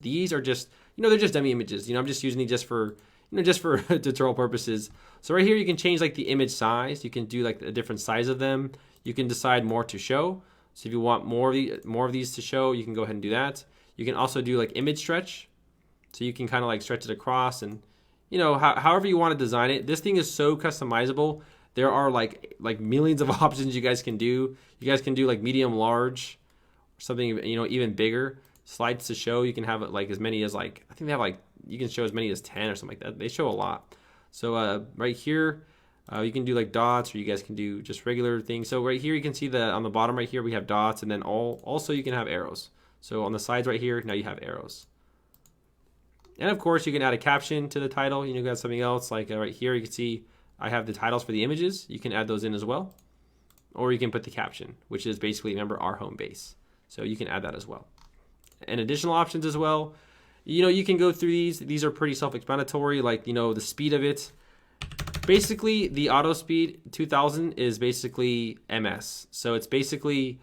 These are just, they're just dummy images. I'm just using these just for, just for tutorial purposes. So right here, you can change like the image size. You can do like a different size of them. You can decide more to show. So if you want more of these to show, you can go ahead and do that. You can also do like image stretch. So you can kind of like stretch it across and, however you want to design it. This thing is so customizable. There are like millions of options you guys can do. You guys can do like medium, large, or something, even bigger. Slides to show, you can have it like as many as like, I think they have like, you can show as many as 10 or something like that. They show a lot. So right here, you can do like dots, or you guys can do just regular things. So right here, you can see on the bottom right here, we have dots, and then also you can have arrows. So on the sides right here, now you have arrows. And of course, you can add a caption to the title. You got something else like right here, you can see I have the titles for the images. You can add those in as well. Or you can put the caption, which is basically, remember, our home base. So you can add that as well. And additional options as well. You can go through these. These are pretty self-explanatory, like, the speed of it. Basically, the auto speed 2000 is basically ms. So it's basically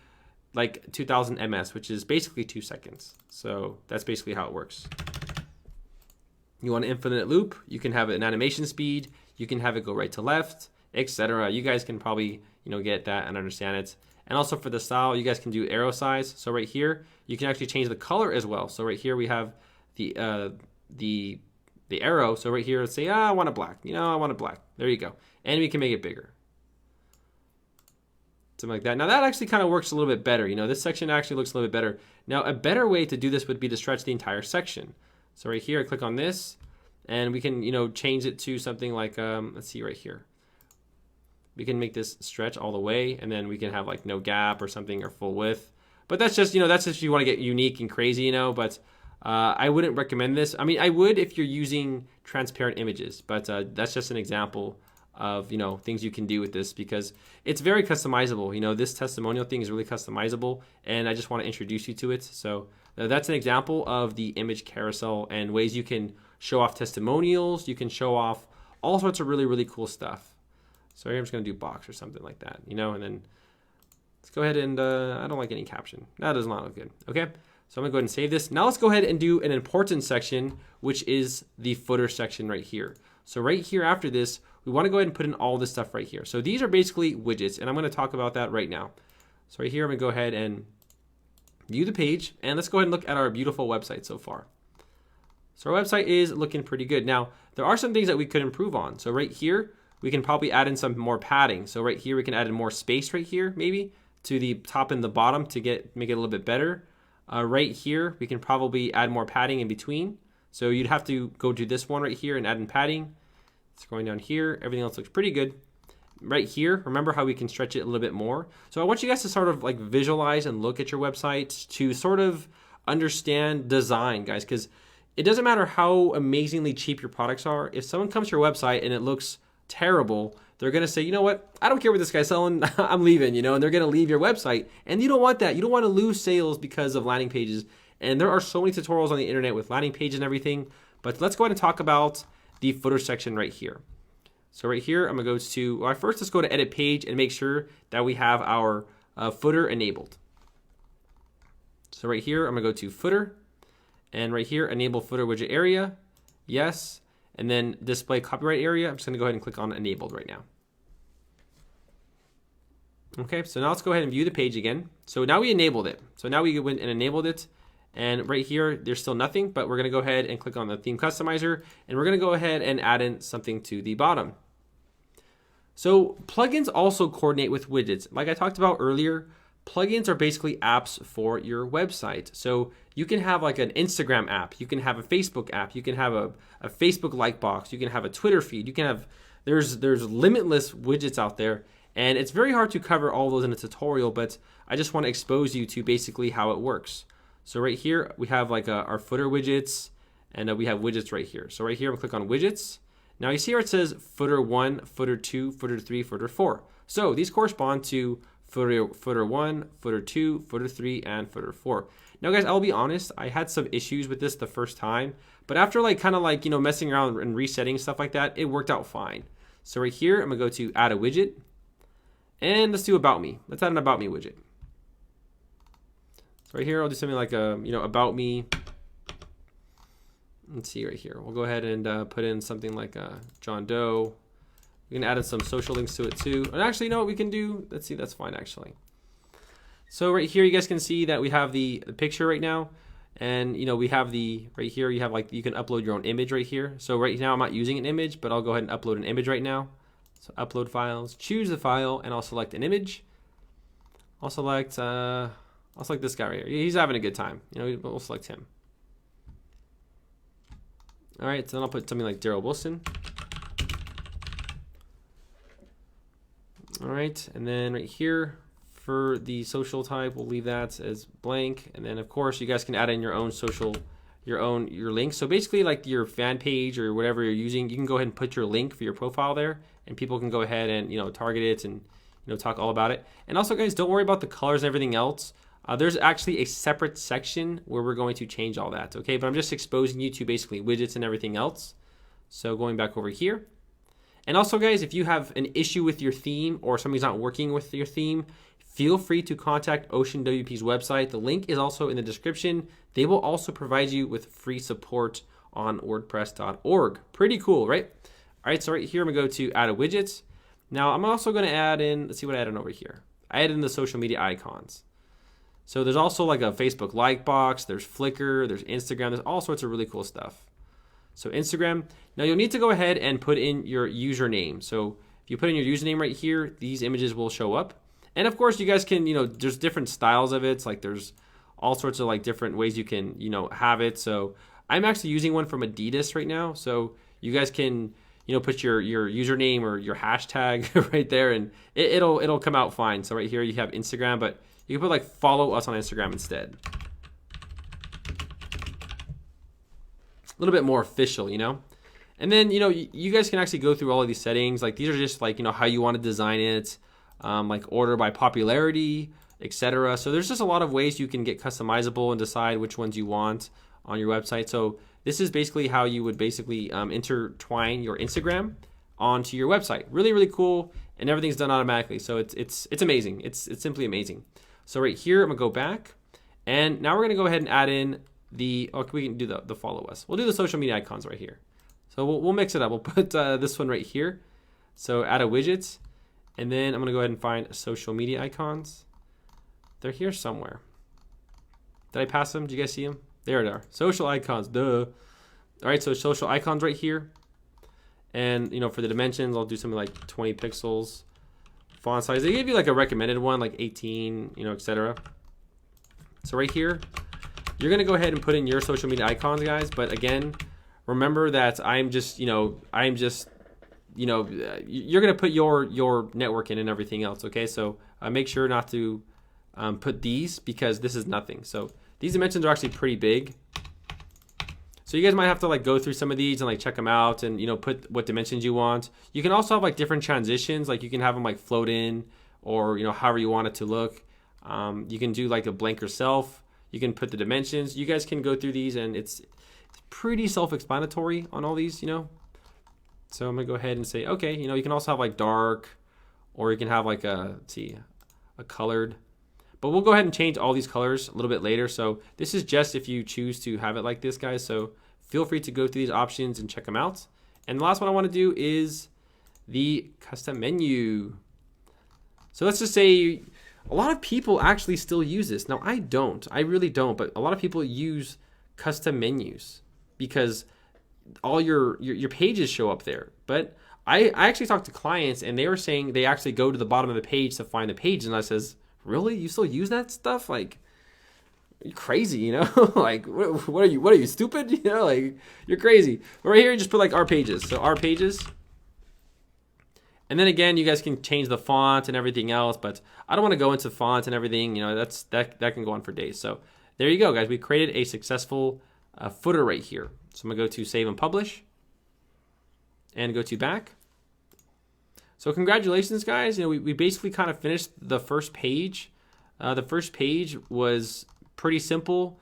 like 2000 ms, which is basically 2 seconds. So that's basically how it works. You want an infinite loop, you can have an animation speed, you can have it go right to left, etc. You guys can probably, get that and understand it. And also for the style, you guys can do arrow size. So right here, you can actually change the color as well. So right here we have the arrow. So right here, let's say, I want it black. I want it black. There you go. And we can make it bigger. Something like that. Now that actually kind of works a little bit better. This section actually looks a little bit better. Now a better way to do this would be to stretch the entire section. So right here, I click on this, and we can, change it to something like, let's see right here. We can make this stretch all the way, and then we can have like no gap or something, or full width. But that's just, that's if you want to get unique and crazy, but I wouldn't recommend this. I mean, I would if you're using transparent images, but that's just an example of, things you can do with this, because it's very customizable. This testimonial thing is really customizable, and I just want to introduce you to it. So that's an example of the image carousel and ways you can show off testimonials. You can show off all sorts of really, really cool stuff. So here I'm just going to do box or something like that, and then let's go ahead and, I don't like any caption. That does not look good. Okay, so I'm going to go ahead and save this. Now let's go ahead and do an important section, which is the footer section right here. So right here after this, we want to go ahead and put in all this stuff right here. So these are basically widgets, and I'm going to talk about that right now. So right here, I'm going to go ahead and view the page, and let's go ahead and look at our beautiful website so far. So our website is looking pretty good. Now, there are some things that we could improve on. So right here, we can probably add in some more padding. So right here, we can add in more space right here, maybe to the top and the bottom to make it a little bit better. Right here, we can probably add more padding in between. So you'd have to go to this one right here and add in padding. It's going down here. Everything else looks pretty good. Right here, remember how we can stretch it a little bit more. So I want you guys to sort of like visualize and look at your website to sort of understand design, guys, because it doesn't matter how amazingly cheap your products are. If someone comes to your website and it looks terrible, they're going to say, you know what, I don't care what this guy's selling, I'm leaving, and they're going to leave your website. And you don't want that. You don't want to lose sales because of landing pages. And there are so many tutorials on the internet with landing pages and everything. But let's go ahead and talk about the footer section right here. So right here, I'm going to go to, well, first let's go to edit page and make sure that we have our footer enabled. So right here, I'm going to go to footer, and right here, enable footer widget area. Yes. And then display copyright area. I'm just going to go ahead and click on enabled right now. Okay, so now let's go ahead and view the page again. So now we enabled it. So now we went and enabled it. And right here, there's still nothing, but we're going to go ahead and click on the theme customizer, and we're going to go ahead and add in something to the bottom. So plugins also coordinate with widgets. Like I talked about earlier, plugins are basically apps for your website. So you can have like an Instagram app, you can have a Facebook app, you can have a Facebook like box, you can have a Twitter feed, you can have, there's limitless widgets out there, and it's very hard to cover all those in a tutorial, but I just want to expose you to basically how it works. So right here, we have like our footer widgets, and we have widgets right here. So right here, I'm gonna click on widgets. Now you see where it says footer 1, footer 2, footer 3, footer 4. So these correspond to footer 1, footer 2, footer 3, and footer 4. Now guys, I'll be honest, I had some issues with this the first time, but after like kind of like, messing around and resetting stuff like that, it worked out fine. So right here, I'm gonna go to add a widget, and let's do about me. Let's add an about me widget. So right here, I'll do something like about me, let's see right here. We'll go ahead and put in something like John Doe. We can add in some social links to it too. And actually, you know what we can do? Let's see, that's fine actually. So right here, you guys can see that we have the picture right now. And you know, we have the, right here, you have like, you can upload your own image right here. So right now I'm not using an image, but I'll go ahead and upload an image right now. So upload files, choose the file, and I'll select an image. I'll select this guy right here. He's having a good time. You know, we'll select him. All right, so then I'll put something like Daryl Wilson. All right, and then right here for the social type, we'll leave that as blank. And then of course you guys can add in your own social, your link. So basically like your fan page or whatever you're using, you can go ahead and put your link for your profile there, and people can go ahead and, you know, target it and, you know, talk all about it. And also guys, don't worry about the colors and everything else. There's actually a separate section where we're going to change all that, okay? But I'm just exposing you to basically widgets and everything else. So going back over here. And also guys, if you have an issue with your theme or something's not working with your theme, feel free to contact OceanWP's website. The link is also in the description. They will also provide you with free support on WordPress.org. Pretty cool, right? All right, so right here, I'm gonna go to add a widget. Now I'm also gonna add in, let's see what I add in over here. I added in the social media icons. So there's also like a Facebook like box, there's Flickr, there's Instagram, there's all sorts of really cool stuff. So Instagram, now you'll need to go ahead and put in your username. So if you put in your username right here, these images will show up. And of course you guys can, you know, there's different styles of it. It's like there's all sorts of like different ways you can, you know, have it. So I'm actually using one from Adidas right now. So you guys can, you know, put your username or your hashtag right there, and it'll come out fine. So right here you have Instagram, but you can put like follow us on Instagram instead. A little bit more official, you know? And then, you know, you guys can actually go through all of these settings. Like these are just like, you know, how you want to design it, like order by popularity, etc. So there's just a lot of ways you can get customizable and decide which ones you want on your website. So this is basically how you would basically intertwine your Instagram onto your website. Really, really cool, and everything's done automatically. So it's amazing. It's simply amazing. So right here, I'm gonna go back, and now we're gonna go ahead and add in the, we can do the follow us. We'll do the social media icons right here. So we'll mix it up. We'll put this one right here. So add a widget, and then I'm gonna go ahead and find social media icons. They're here somewhere. Did I pass them? Do you guys see them? There they are. Social icons, duh. All right, so social icons right here. And, you know, for the dimensions, I'll do something like 20 pixels. Font size, they gave you like a recommended one, like 18, you know, etc. So right here, you're gonna go ahead and put in your social media icons, guys. But again, remember that you're gonna put your network in and everything else, okay? So make sure not to put these, because this is nothing. So these dimensions are actually pretty big. So you guys might have to like go through some of these and like check them out and, you know, put what dimensions you want. You can also have like different transitions. Like you can have them like float in, or, you know, however you want it to look. You can do like a blank yourself. You can put the dimensions. You guys can go through these, and it's pretty self-explanatory on all these, you know. So I'm gonna go ahead and say, okay, you know, you can also have like dark, or you can have like a colored. But we'll go ahead and change all these colors a little bit later. So this is just if you choose to have it like this, guys. So feel free to go through these options and check them out. And the last one I want to do is the custom menu. So let's just say a lot of people actually still use this. Now I don't, I really don't, but a lot of people use custom menus because all your pages show up there. But I actually talked to clients, and they were saying they actually go to the bottom of the page to find the page. And I says, really? You still use that stuff? Like, you're crazy, you know? Like, what are you, stupid? You know, like, you're crazy. But right here, you just put like our pages. So our pages. And then again, you guys can change the font and everything else, but I don't want to go into font and everything. You know, that can go on for days. So there you go, guys. We created a successful footer right here. So I'm gonna go to save and publish, and go to back. So congratulations, guys. You know, we basically kind of finished the first page. The first page was pretty simple.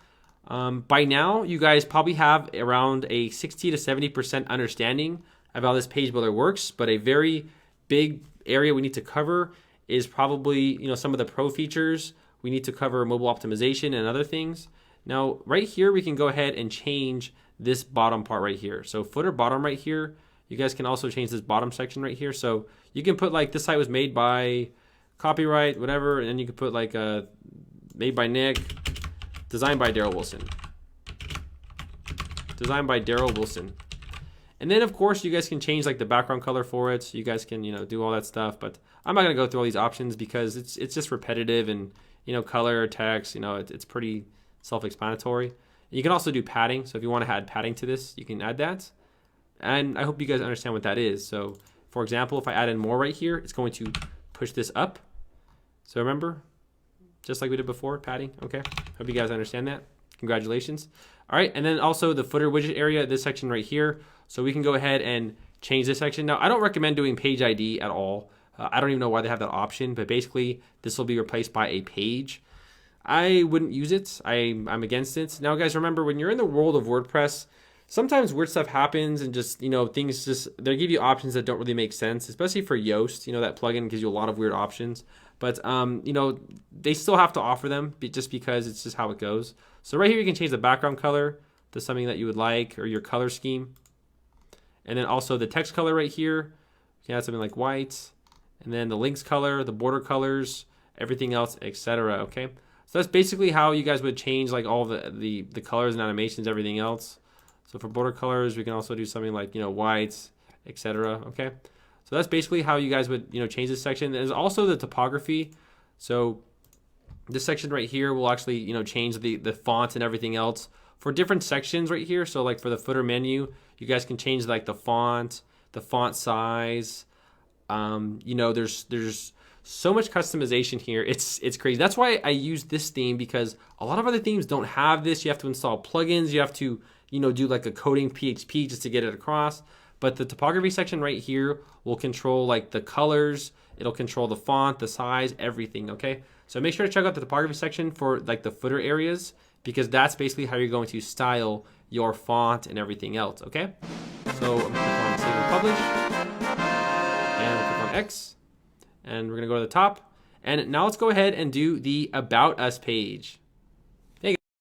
By now, you guys probably have around a 60 to 70% understanding of how this page builder works, but a very big area we need to cover is probably, you know, some of the pro features. We need to cover mobile optimization and other things. Now, right here, we can go ahead and change this bottom part right here. So footer bottom right here, you guys can also change this bottom section right here. So you can put like this site was made by copyright, whatever, and then you can put like made by Nick, designed by Daryl Wilson. Designed by Daryl Wilson. And then of course you guys can change like the background color for it. So you guys can, do all that stuff, but I'm not gonna go through all these options because it's just repetitive, and color, text, it's pretty self-explanatory. You can also do padding. So if you want to add padding to this, you can add that. And I hope you guys understand what that is. So for example, if I add in more right here, it's going to push this up. So remember, just like we did before, padding. Okay, hope you guys understand that. Congratulations. All right, and then also the footer widget area, this section right here. So we can go ahead and change this section. Now, I don't recommend doing page ID at all. I don't even know why they have that option, but basically this will be replaced by a page. I wouldn't use it. I'm against it. Now, guys, remember when you're in the world of WordPress, sometimes weird stuff happens, and just things they give you options that don't really make sense, especially for Yoast. That plugin gives you a lot of weird options, but they still have to offer them just because it's just how it goes. So right here you can change the background color to something that you would like, or your color scheme, and then also the text color right here. You can add something like white, and then the links color, the border colors, everything else, etc. Okay. So that's basically how you guys would change like all the colors and animations, everything else. So for border colors, we can also do something like, whites, etc. Okay. So that's basically how you guys would, change this section. There's also the typography. So this section right here will actually, change the font and everything else for different sections right here. So like for the footer menu, you guys can change like the font size. There's so much customization here. It's crazy. That's why I use this theme, because a lot of other themes don't have this. You have to install plugins. You have to, do like a coding PHP just to get it across. But the typography section right here will control like the colors. It'll control the font, the size, everything. Okay. So make sure to check out the typography section for like the footer areas, because that's basically how you're going to style your font and everything else. Okay. So I'm going to click on Save and Publish, and we'll click on X. And we're going to go to the top. And now let's go ahead and do the About Us page.